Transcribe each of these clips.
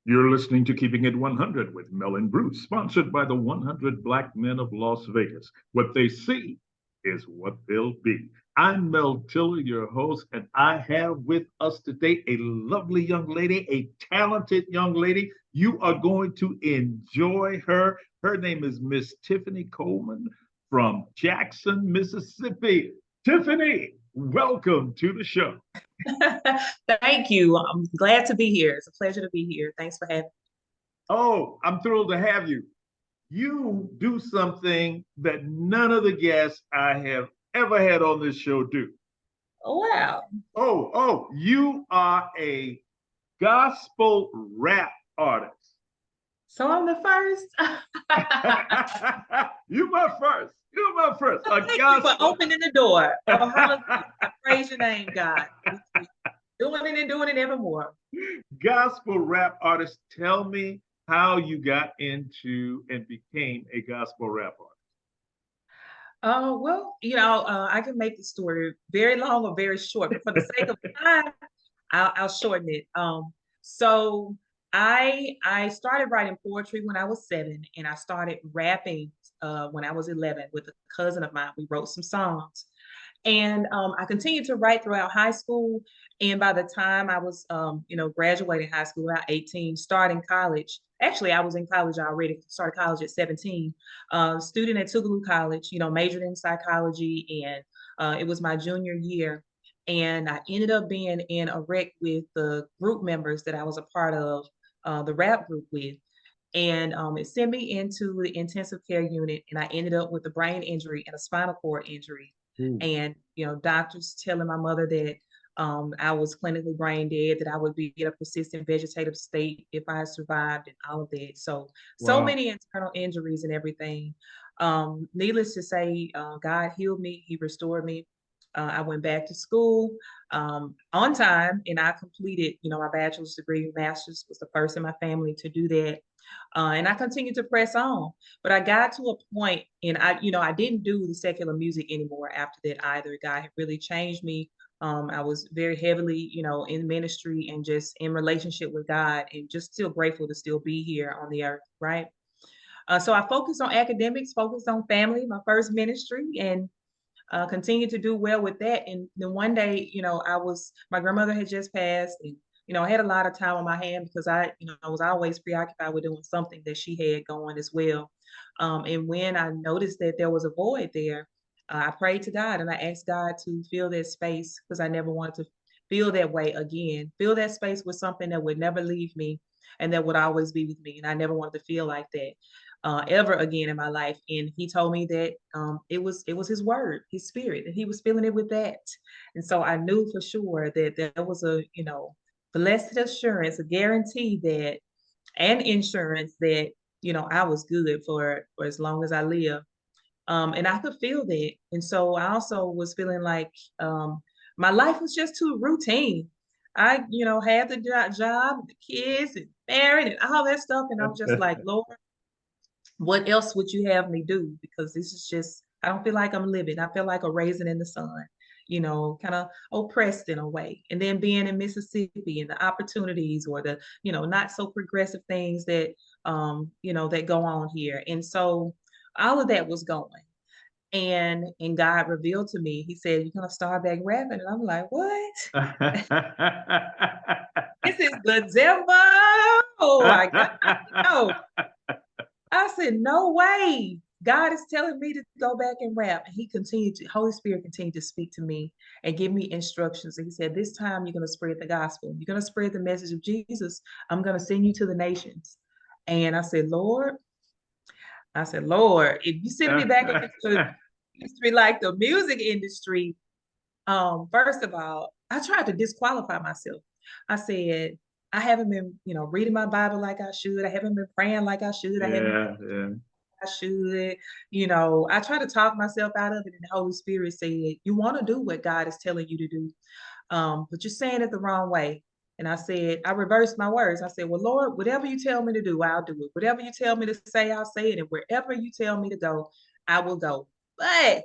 You're listening to Keeping It 100 with Mel and Bruce, sponsored by the 100 Black Men of Las Vegas. What they see is what they'll be. I'm Mel Tiller, your host, and I have with us today a lovely young lady, a talented young lady. You are going to enjoy her. Her name is Miss Tiffany Coleman from Jackson, Mississippi. Tiffany, welcome to the show. Thank you. I'm glad to be here. It's a pleasure to be here. Thanks for having me. Oh, I'm thrilled to have you. You do something that none of the guests I have ever had on this show do. Oh, wow. You are a gospel rap artist. So I'm the first. You my first. You my first. A Thank you for gospel. opening the door. Oh, hallelujah. I praise your name, God. Doing it and doing it evermore. Gospel rap artist. Tell me how you got into and became a gospel rap artist. I can make the story very long or very short, but for the sake of time, I'll shorten it. So I started writing poetry when I was 7, and I started rapping when I was 11 with a cousin of mine. We wrote some songs, and I continued to write throughout high school. And by the time I was, graduating high school, about 18, starting college. Actually, I was in college already. Started college at 17. Student at Tougaloo College. Majored in psychology, and it was my junior year. And I ended up being in a wreck with the group members that I was a part of, the rap group with. And it sent me into the intensive care unit, and I ended up with a brain injury and a spinal cord injury. Ooh. And doctors telling my mother that I was clinically brain dead, that I would be in a persistent vegetative state if I survived, and all of that. So Wow. many internal injuries and everything. Needless to say, God healed me. He restored me. I went back to school on time, and I completed, my bachelor's degree. Master's was the first in my family to do that. And I continued to press on. But I got to a point, and I didn't do the secular music anymore after that either. God had really changed me. I was very heavily, in ministry and just in relationship with God, and just still grateful to still be here on the earth, right? So I focused on academics, focused on family, my first ministry, and continued to do well with that. And then one day, my grandmother had just passed, and I had a lot of time on my hand because I was always preoccupied with doing something that she had going as well. And when I noticed that there was a void there, I prayed to God, and I asked God to fill that space, because I never wanted to feel that way again. Fill that space with something that would never leave me and that would always be with me. And I never wanted to feel like that ever again in my life. And he told me that it was his word, his spirit, and he was filling it with that. And so I knew for sure that there was a blessed assurance, a guarantee that, and insurance that I was good for as long as I live. And I could feel that. And so I also was feeling like my life was just too routine. I, had the job, the kids, and married, and all that stuff. And I'm just like, Lord, what else would you have me do? Because this is just, I don't feel like I'm living. I feel like a raisin in the sun, kind of oppressed in a way. And then being in Mississippi, and the opportunities, or the, not so progressive things that, that go on here. And so all of that was going. And God revealed to me, he said, "You're gonna start back rapping." And I'm like, what? This is the devil. I got, no. I said, no way. God is telling me to go back and rap. And Holy Spirit continued to speak to me and give me instructions. And he said, this time you're going to spread the gospel. You're going to spread the message of Jesus. I'm going to send you to the nations. And I said, Lord, if you send me back into industry like the music industry, first of all, I tried to disqualify myself. I said, I haven't been, reading my Bible like I should. I haven't been praying like I should. I haven't Yeah, yeah. I should. I try to talk myself out of it, and the Holy Spirit said, you want to do what God is telling you to do, but you're saying it the wrong way. And I said, I reversed my words. I said, well, Lord, whatever you tell me to do, I'll do it. Whatever you tell me to say, I'll say it. And wherever you tell me to go, I will go. But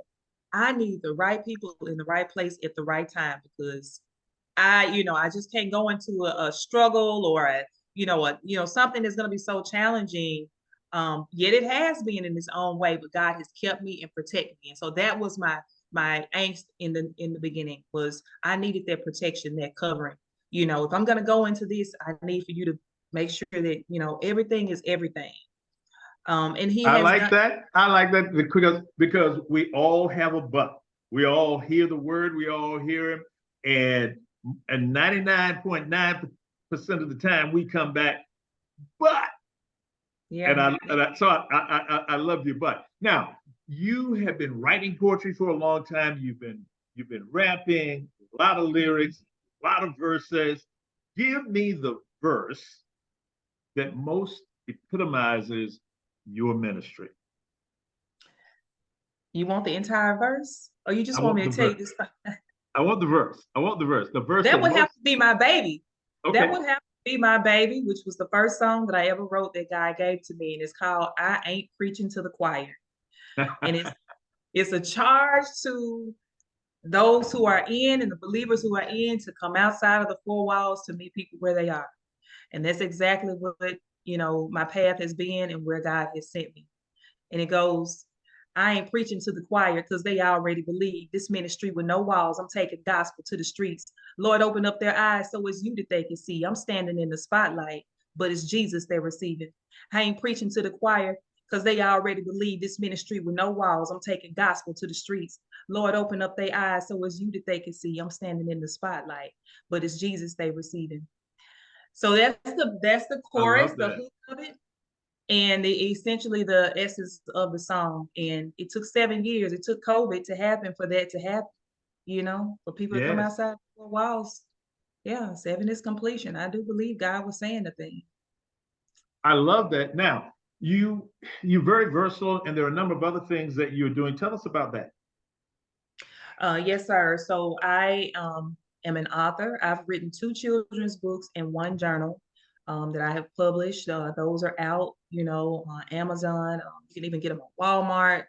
I need the right people in the right place at the right time, because I just can't go into a struggle or something that's going to be so challenging. Yet it has been in its own way, but God has kept me and protected me. And so that was my angst in the beginning, was I needed that protection, that covering. If I'm going to go into this, I need for you to make sure that, everything is everything. And he I has like done. that. I like that because we all have a but. We all hear the word. We all hear him, and 99.9% of the time we come back, but Yeah. I love your but. Now you have been writing poetry for a long time. You've been rapping, a lot of lyrics, a lot of verses. Give me the verse that most epitomizes your ministry. You want the entire verse, or you I just want want me the to tell verse. you this? I want the verse. I want the verse. The verse That that would have most. to be my baby. That Okay. would have to be my baby, which was the first song that I ever wrote that God gave to me, and it's called "I Ain't Preaching to the Choir." And it's a charge to those who are in and the believers who are in to come outside of the four walls to meet people where they are. And that's exactly what, my path has been and where God has sent me. And it goes, I ain't preaching to the choir because they already believe this ministry with no walls. I'm taking gospel to the streets. Lord, open up their eyes so it's you that they can see. I'm standing in the spotlight, but it's Jesus they're receiving. I ain't preaching to the choir because they already believe this ministry with no walls. I'm taking gospel to the streets. Lord, open up their eyes so it's you that they can see. I'm standing in the spotlight, but it's Jesus they receiving. So that's the I chorus, love the that. hook of it, and essentially the essence of the song. And it took 7 years. It took COVID to happen for that to happen. For people to come Yes, outside the four walls. Yeah, 7 is completion. I do believe God was saying the thing. I love that. Now you're very versatile, and there are a number of other things that you're doing. Tell us about that. Yes, sir. So I am an author. I've written 2 children's books and 1 journal that I have published. Those are out, on Amazon. You can even get them on Walmart,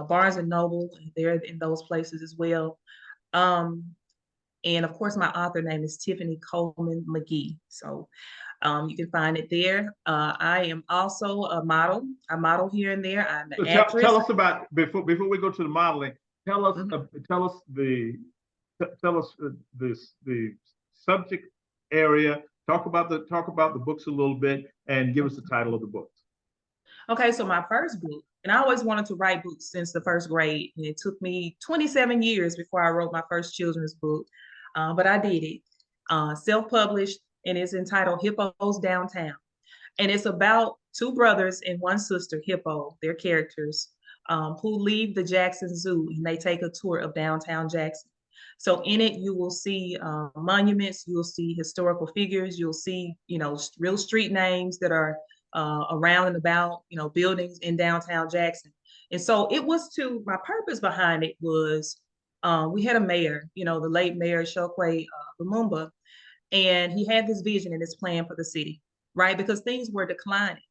Barnes and Noble. They're in those places as well. Um, and of course, my author name is Tiffany Coleman McGee. So you can find it there. I am also a model. I model here and there. I'm an So tell actress. us about before we go to the modeling. Tell us Mhm. tell us tell us the subject area. Talk about the books a little bit, and give us the title of the books. Okay, so my first book, and I always wanted to write books since the first grade, and it took me 27 years before I wrote my first children's book, but I did it. Self-published, and it's entitled Hippos Downtown. And it's about 2 brothers and 1 sister, Hippo, their characters, who leave the Jackson Zoo and they take a tour of downtown Jackson. So in it, you will see monuments, you'll see historical figures, you'll see, real street names that are around and about, buildings in downtown Jackson. And so my purpose behind it was, we had a mayor, the late Mayor Chokwe Lumumba, and he had this vision and this plan for the city, right? Because things were declining.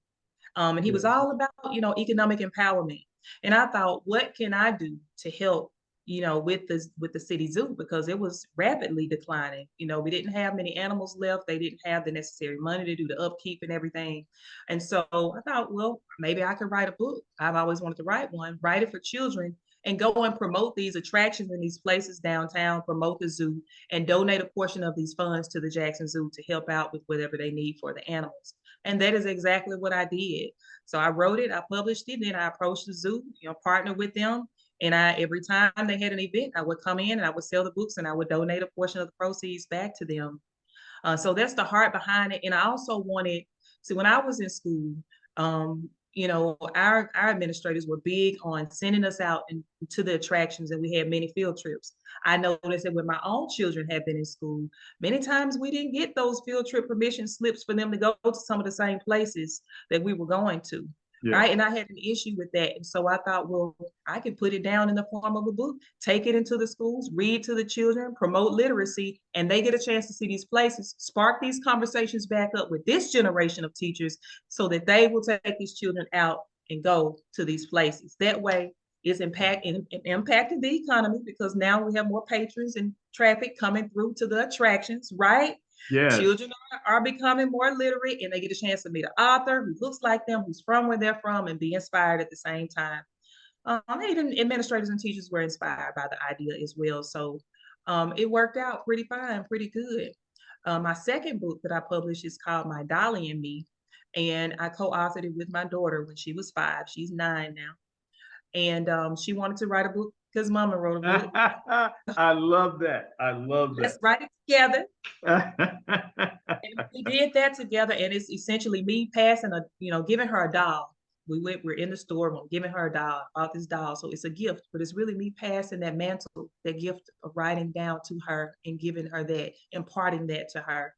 And he was Yes. all about, economic empowerment. And I thought, what can I do to help, with the city zoo? Because it was rapidly declining. We didn't have many animals left. They didn't have the necessary money to do the upkeep and everything. And so I thought, well, maybe I could write a book. I've always wanted to write one, write it for children, and go and promote these attractions in these places downtown, promote the zoo, and donate a portion of these funds to the Jackson Zoo to help out with whatever they need for the animals. And that is exactly what I did. So I wrote it, I published it, then I approached the zoo, partnered with them. And every time they had an event, I would come in and I would sell the books and I would donate a portion of the proceeds back to them. So that's the heart behind it. And I also wanted, see, when I was in school, our administrators were big on sending us out to the attractions, and we had many field trips. I noticed that when my own children had been in school, many times we didn't get those field trip permission slips for them to go to some of the same places that we were going to. Yes. Right. And I had an issue with that. And so I thought, well, I could put it down in the form of a book, take it into the schools, read to the children, promote literacy, and they get a chance to see these places, spark these conversations back up with this generation of teachers so that they will take these children out and go to these places. That way, it's impacting the economy because now we have more patrons and traffic coming through to the attractions, right? Yes. Children are becoming more literate and they get a chance to meet an author who looks like them, who's from where they're from, and be inspired at the same time. Even administrators and teachers were inspired by the idea as well. So it worked out pretty fine, pretty good. My second book that I published is called My Dolly and Me, and I co-authored it with my daughter when she was 5. She's 9 now, and she wanted to write a book because Mama wrote a book. I love that. I love Let's write it together. that. And we did that together, and it's essentially me passing giving her a doll. We're in the store, I'm giving her a doll, bought this doll. So it's a gift, but it's really me passing that mantle, that gift of writing down to her and giving her that, imparting that to her.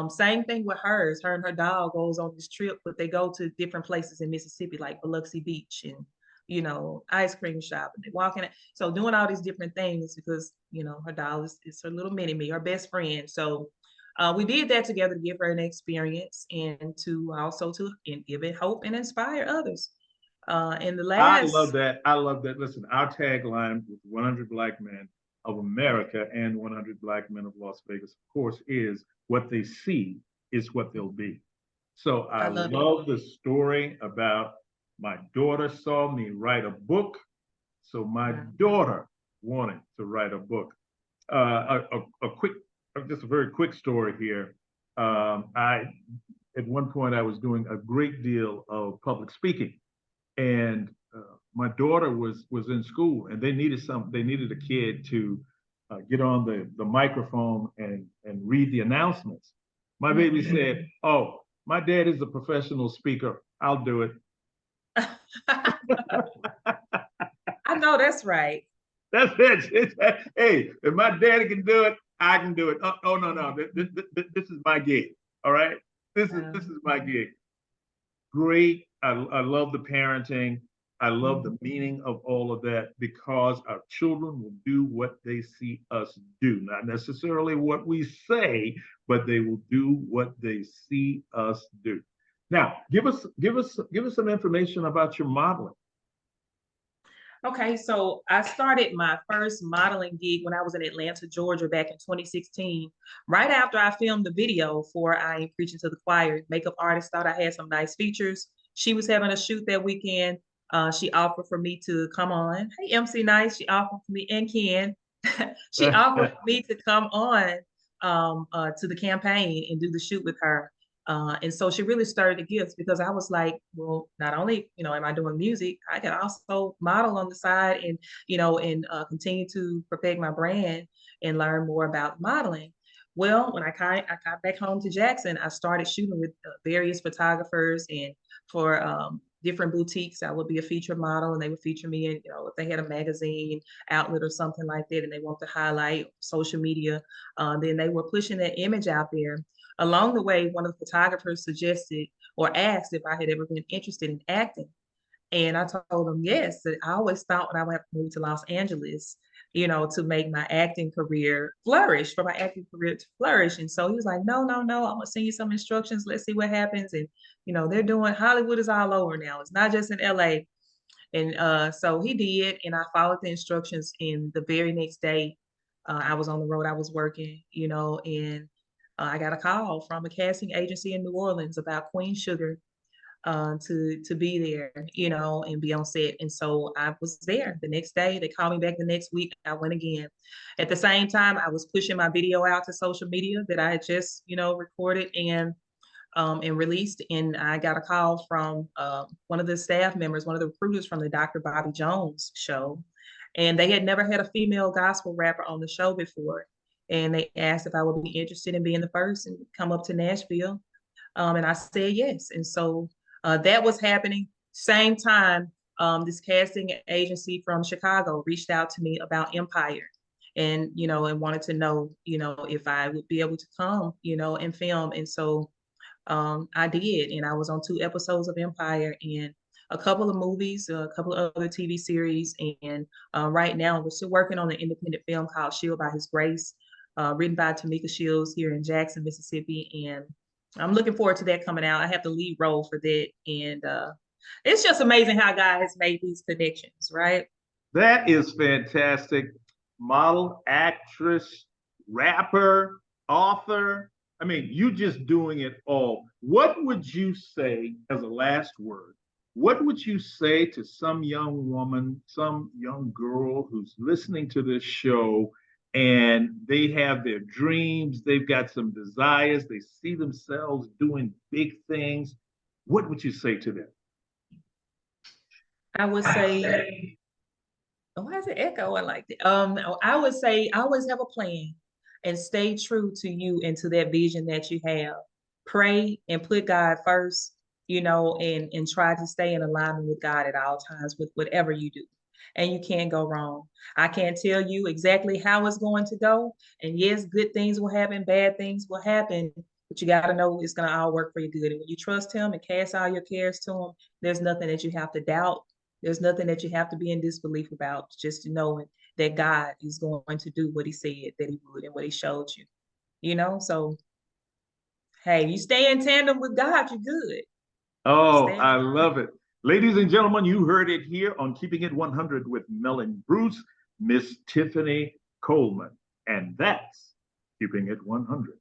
Same thing with hers. Her and her doll goes on this trip, but they go to different places in Mississippi, like Biloxi Beach and ice cream shop, and they walking. So doing all these different things because her doll is her little mini me, her best friend. So we did that together to give her an experience and to also to give it hope and inspire others. And the I love last, that. I love that. Listen, our tagline with 100 Black Men of America and 100 Black Men of Las Vegas, of course, is what they see is what they'll be. So I I love it. love the story about my daughter saw me write a book. So my Yeah. daughter wanted to write a book. A quick, just a very quick story here. I at one point I was doing a great deal of public speaking, and my daughter was in school, and they needed a kid to get on the microphone and read the announcements. My baby said, "Oh, my dad is a professional speaker. I'll do it." I know that's right. That's it. Hey, if my daddy can do it, I can do it. Oh no, no, this is my gig. All right, this is my gig. Great. I love the parenting. I love the meaning of all of that because our children will do what they see us do, not necessarily what we say, but they will do what they see us do. Now, give us some information about your modeling. Okay, so I started my first modeling gig when I was in Atlanta, Georgia, back in 2016. Right after I filmed the video for I Ain't Preaching to the Choir, makeup artist thought I had some nice features. She was having a shoot that weekend. She offered for me to come on. Hey, MC Nice, she offered for me and Ken. She offered for me to come on to the campaign and do the shoot with her. And so she really stirred the gifts because I was like, well, not only, am I doing music, I can also model on the side and, and continue to perfect my brand and learn more about modeling. Well, when I got back home to Jackson, I started shooting with various photographers and for different boutiques. I would be a featured model and they would feature me in, if they had a magazine outlet or something like that and they want to highlight social media, then they were pushing that image out there. Along the way, one of the photographers suggested or asked if I had ever been interested in acting. And I told him yes. I always thought when I would have to move to Los Angeles, to make my acting career flourish, for my acting career to flourish. And so he was like, no, no, no, I'm gonna send you some instructions. Let's see what happens. And they're doing Hollywood is all over now. It's not just in LA. And so he did, and I followed the instructions. And the very next day, I was on the road. I was working, and I got a call from a casting agency in New Orleans about Queen Sugar to be there, and be on set. And so I was there the next day. They called me back the next week. I went again. At the same time, I was pushing my video out to social media that I had just, recorded and released. And I got a call from one of the staff members, one of the recruiters from the Dr. Bobby Jones show. And they had never had a female gospel rapper on the show before. And they asked if I would be interested in being the first and come up to Nashville. And I said yes. And so that was happening. Same time, this casting agency from Chicago reached out to me about Empire and, and wanted to know, if I would be able to come, and film. And so I did. And I was on 2 episodes of Empire and a couple of movies, a couple of other TV series. And right now, we're still working on an independent film called Shield by His Grace, written by Tamika Shields here in Jackson, Mississippi. And I'm looking forward to that coming out. I have the lead role for that. And it's just amazing how God has made these connections, right? That is fantastic. Model, actress, rapper, author. I mean, you just doing it all. What would you say as a last word? What would you say to some young woman, some young girl who's listening to this show and they have their dreams, they've got some desires, they see themselves doing big things? What would you say to them? I would say, oh, why is it echoing like that? I would say always have a plan and stay true to you and to that vision that you have. Pray and put God first, and try to stay in alignment with God at all times with whatever you do. And you can't go wrong. I can't tell you exactly how it's going to go. And yes, good things will happen, bad things will happen, but you got to know it's going to all work for your good. And when you trust Him and cast all your cares to Him, there's nothing that you have to doubt. There's nothing that you have to be in disbelief about, just knowing that God is going to do what He said that He would and what He showed you. So hey, you stay in tandem with God, you're good. Oh, Stay in I alignment. love it. Ladies and gentlemen, you heard it here on Keeping It 100 with Mel and Bruce, Miss Tiffany Coleman. And that's Keeping It 100.